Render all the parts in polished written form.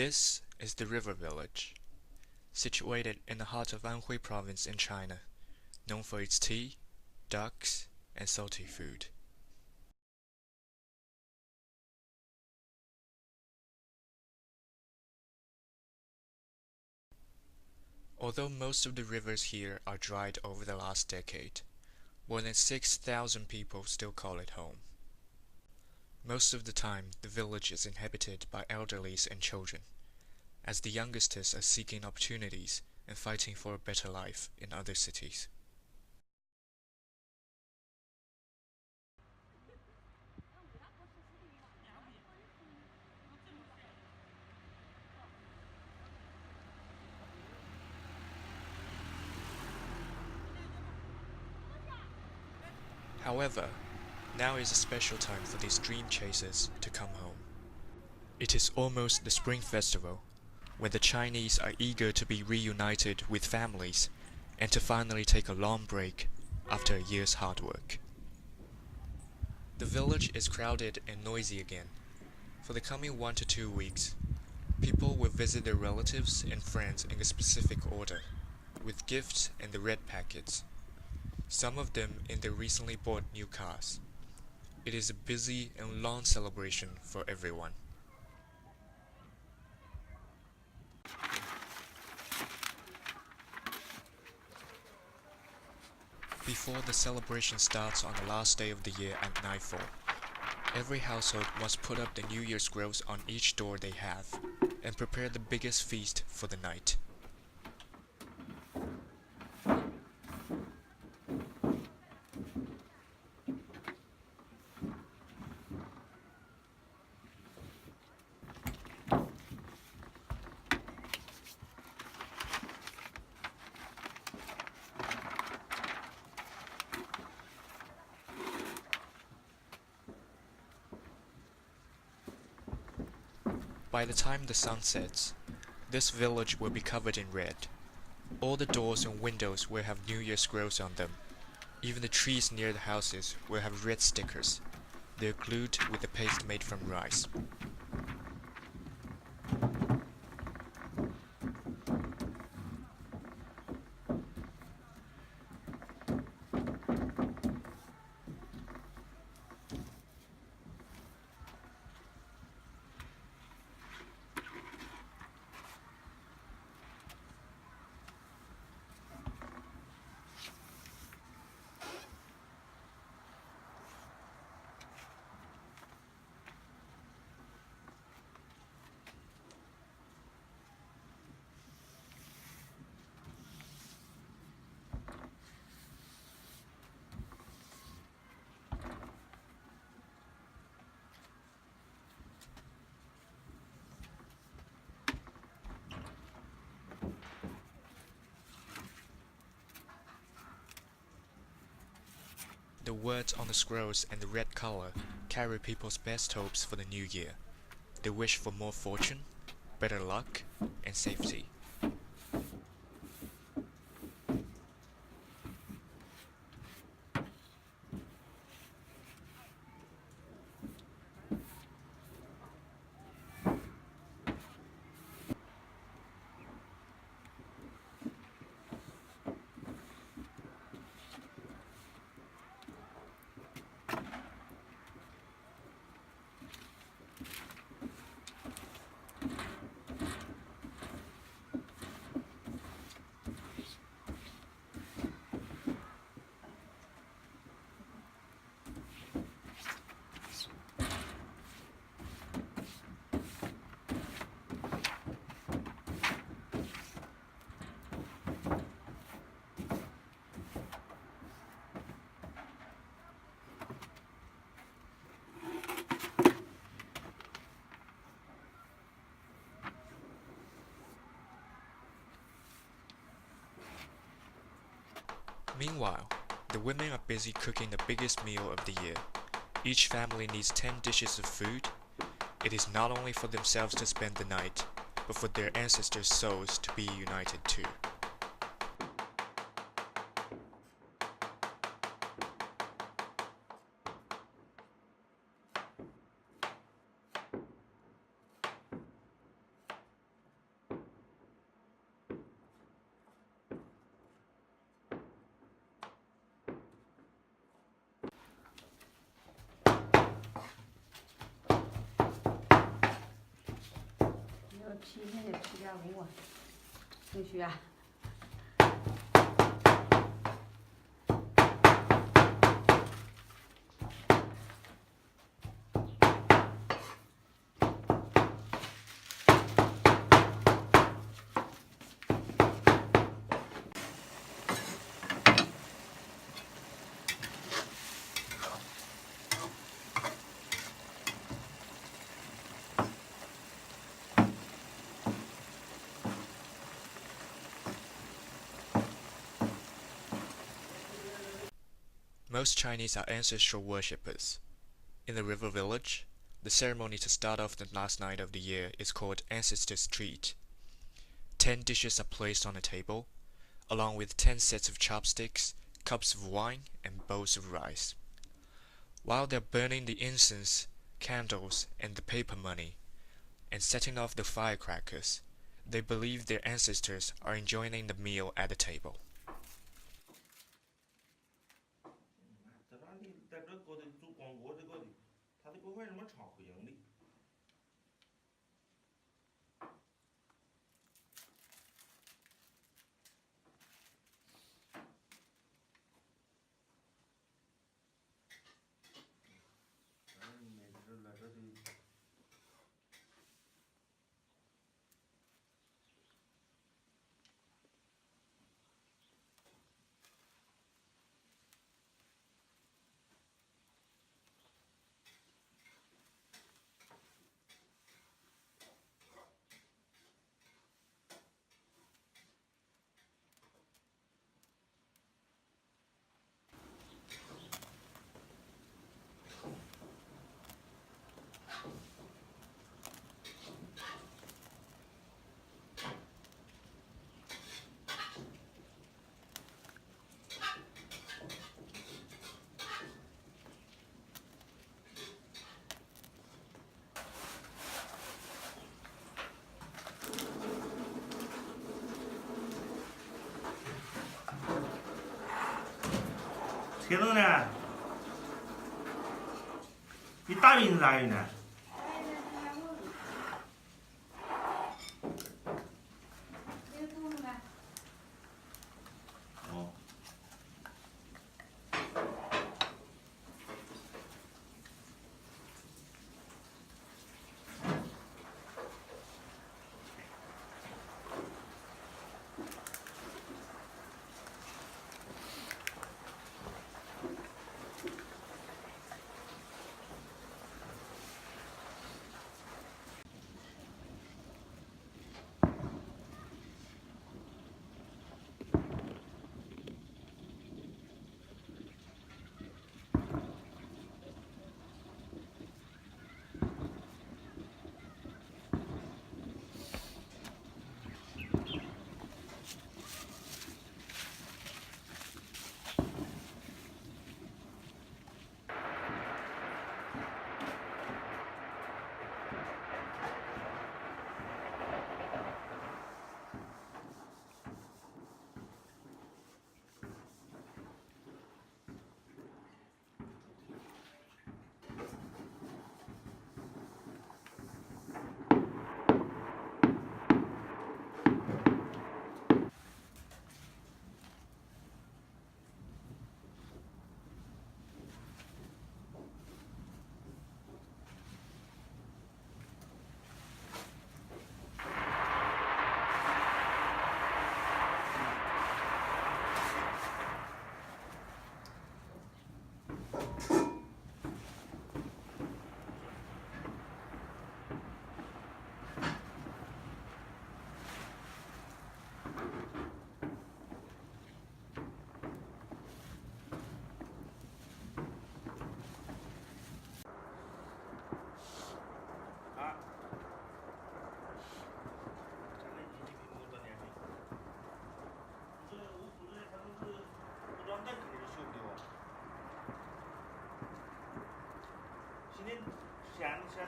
This is the River Village, situated in the heart of Anhui Province in China, known for its tea, ducks, and salty food. Although most of the rivers here are dried over the last decade, more than 6,000 people still call it home. Most of the time, the village is inhabited by elderlies and children, as the youngsters are seeking opportunities and fighting for a better life in other cities. However, now is a special time for these dream chasers to come home. It is almost the Spring Festival, where the Chinese are eager to be reunited with families and to finally take a long break after a year's hard work. The village is crowded and noisy again. For the coming 1 to 2 weeks, people will visit their relatives and friends in a specific order, with gifts and the red packets, some of them in their recently bought new cars. It is a busy and long celebration for everyone. Before the celebration starts on the last day of the year at nightfall, every household must put up the New Year's grills on each door they have and prepare the biggest feast for the night. By the time the sun sets, this village will be covered in red. All the doors and windows will have New Year's grills on them. Even the trees near the houses will have red stickers. They're glued with a paste made from rice. The words on the scrolls and the red color carry people's best hopes for the new year. They wish for more fortune, better luck, and safety. Meanwhile, the women are busy cooking the biggest meal of the year. Each family needs 10 dishes of food. It is not only for themselves to spend the night, but for their ancestors' souls to be united too. 家问我，同学。Most Chinese are ancestral worshippers. In the river village, the ceremony to start off the last night of the year is called Ancestors' Treat. 10 dishes are placed on a table, along with 10 sets of chopsticks, cups of wine, and bowls of rice. While they're burning the incense, candles, and the paper money, and setting off the firecrackers, they believe their ancestors are enjoying the meal at the table. 在哪里，在这搞的做广告这个的，他这个为什么唱回应的？每次来这的。铁东呢？你大名是啥样呢？哦。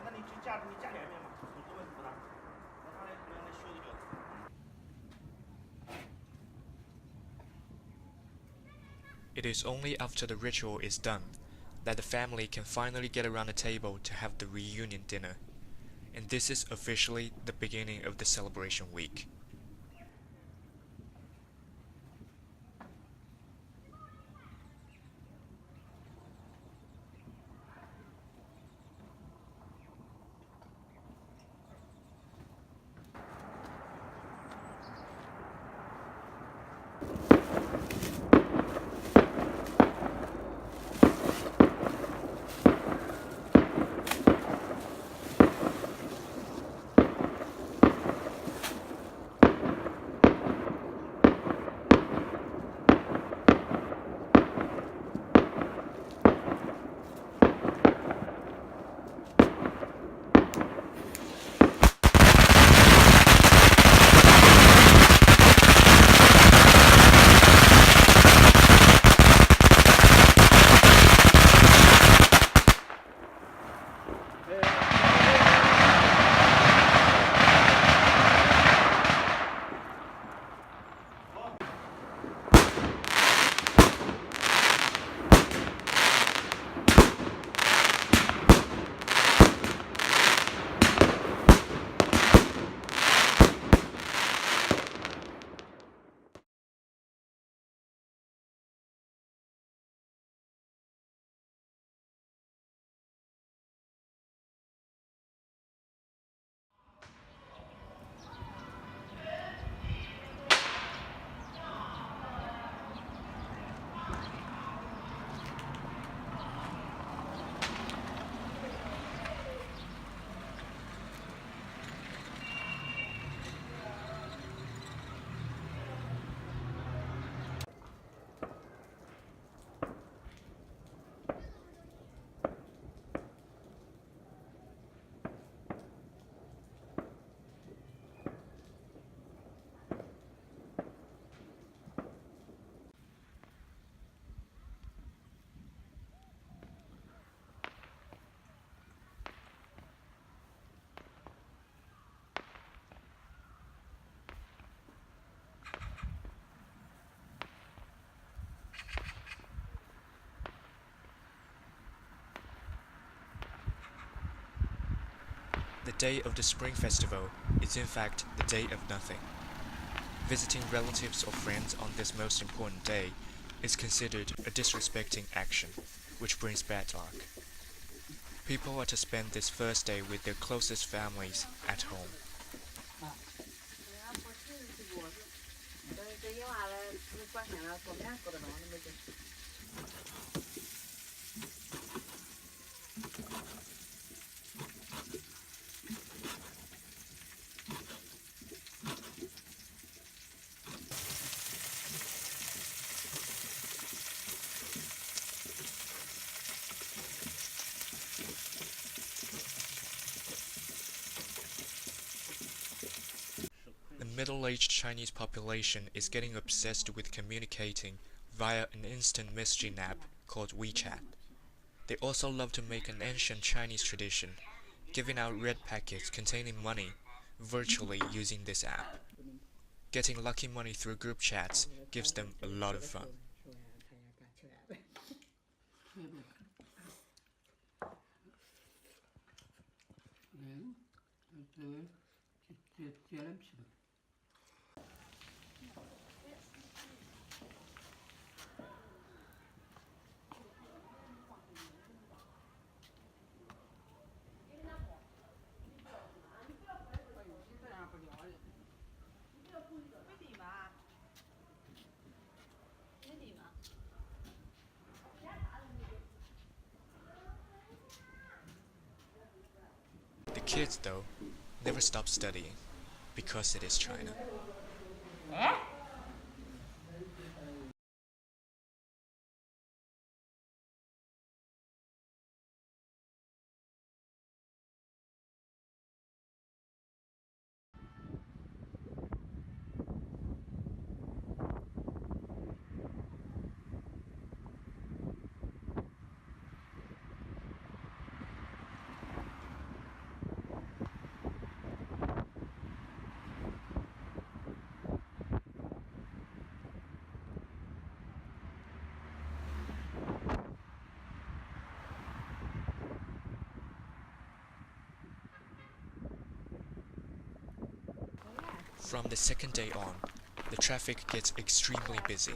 那你就加连面嘛，这个问题不大。那他来修的就。It is only after the ritual is done that the family can finally get around the table to have the reunion dinner. and this is officially the beginning of the celebration week. The day of the Spring Festival is in fact the day of nothing. Visiting relatives or friends on this most important day is considered a disrespecting action, which brings bad luck. People are to spend this first day with their closest families at home. 'The middle-aged Chinese population is getting obsessed with communicating via an instant messaging app called WeChat. They also love to make an ancient Chinese tradition, giving out red packets containing money virtually using this app. Getting lucky money through group chats gives them a lot of fun. The kids, though, never stop studying, because it is China. From the second day on, the traffic gets extremely busy,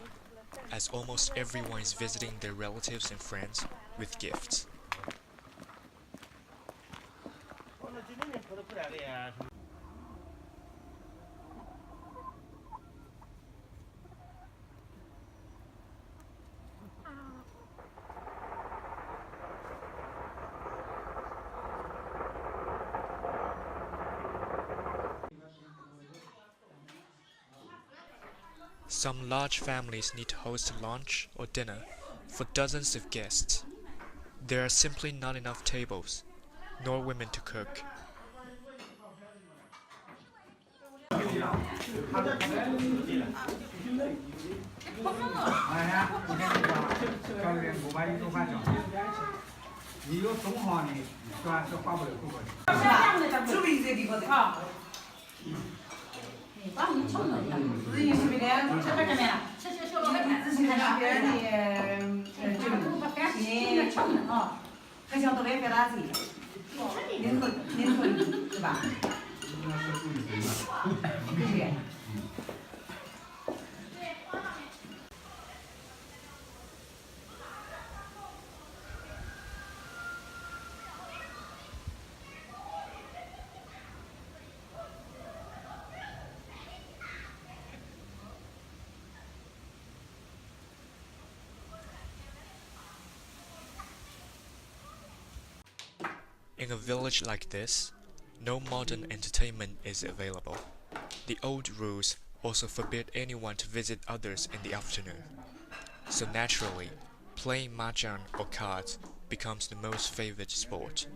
as almost everyone is visiting their relatives and friends with gifts. Some large families need to host lunch or dinner for dozens of guests. There are simply not enough tables, nor women to cook. In a village like this, no modern entertainment is available. The old rules also forbid anyone to visit others in the afternoon. So naturally, playing mahjong or cards becomes the most favored sport.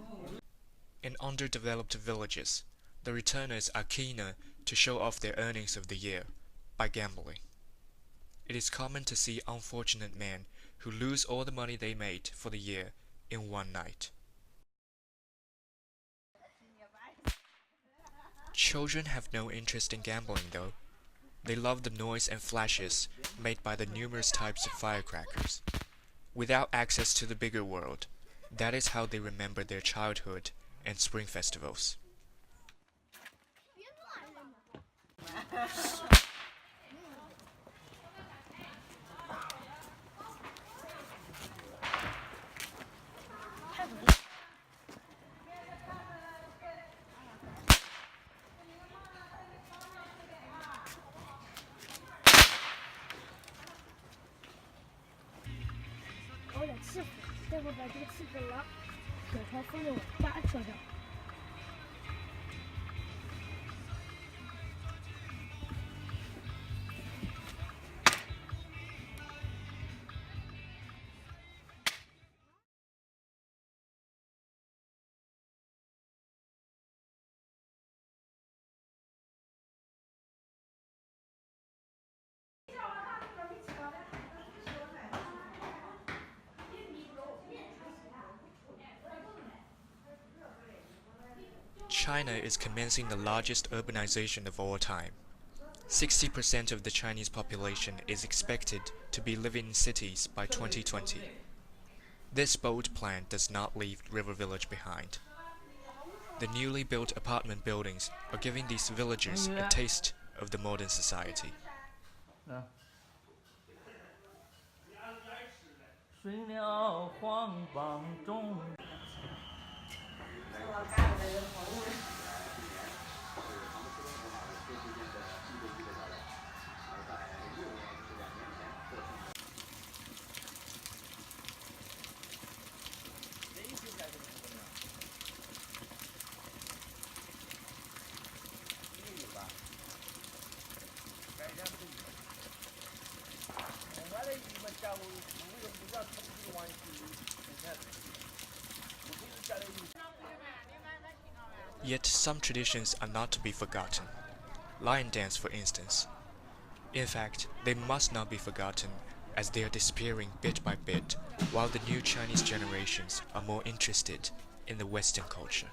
In underdeveloped villages, the returners are keener to show off their earnings of the year by gambling. It is common to see unfortunate men who lose all the money they made for the year in one night. Children have no interest in gambling though. They love the noise and flashes made by the numerous types of firecrackers. Without access to the bigger world, that is how they remember their childhood and spring festivals. China is commencing the largest urbanization of all time. 60% of the Chinese population is expected to be living in cities by 2020. This bold plan does not leave River Village behind. The newly built apartment buildings are giving these villagers a taste of the modern society. Yet some traditions are not to be forgotten. Lion dance, for instance. In fact, they must not be forgotten as they are disappearing bit by bit, while the new Chinese generations are more interested in the Western culture.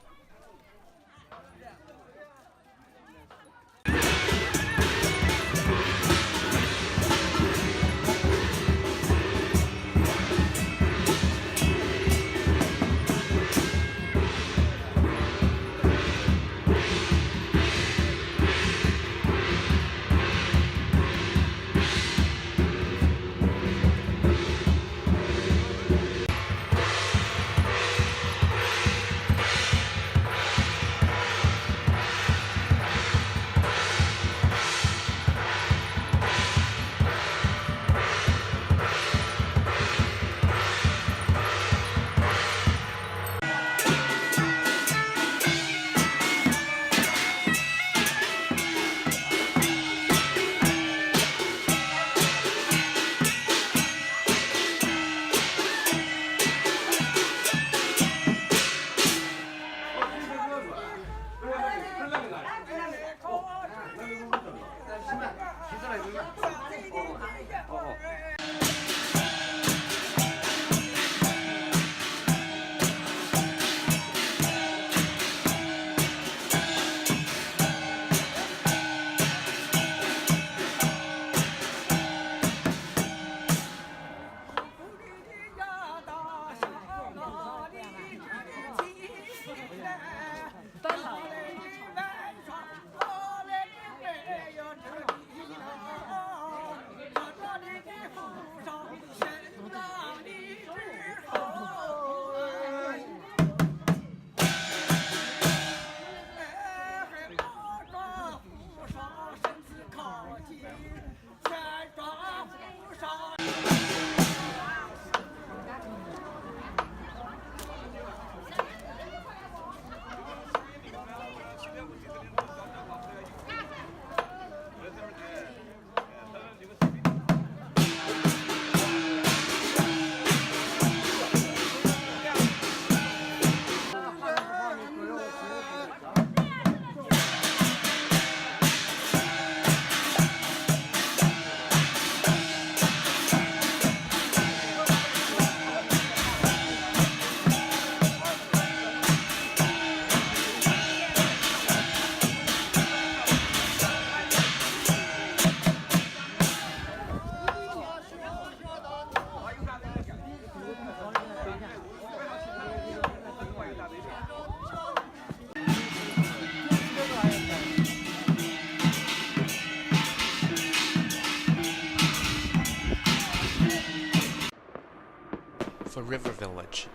For River Village,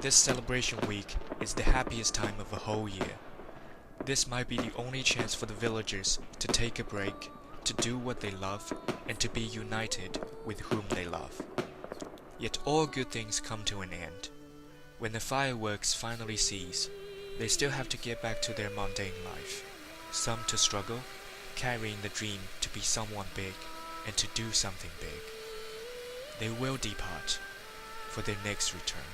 this celebration week is the happiest time of the whole year. This might be the only chance for the villagers to take a break, to do what they love, and to be united with whom they love. Yet all good things come to an end. When the fireworks finally cease, they still have to get back to their mundane life. Some to struggle, carrying the dream to be someone big and to do something big. They will depart for their next return.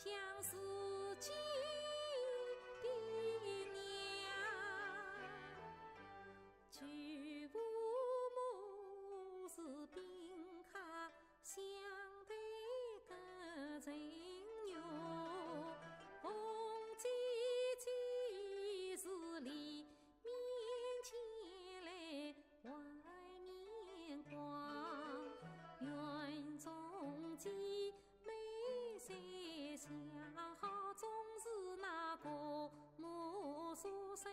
像是鸡的娘，举父母是宾客，相对个人哟，红姐姐是里面前来外面逛，园中鸡妹谁想好总是那个母说谁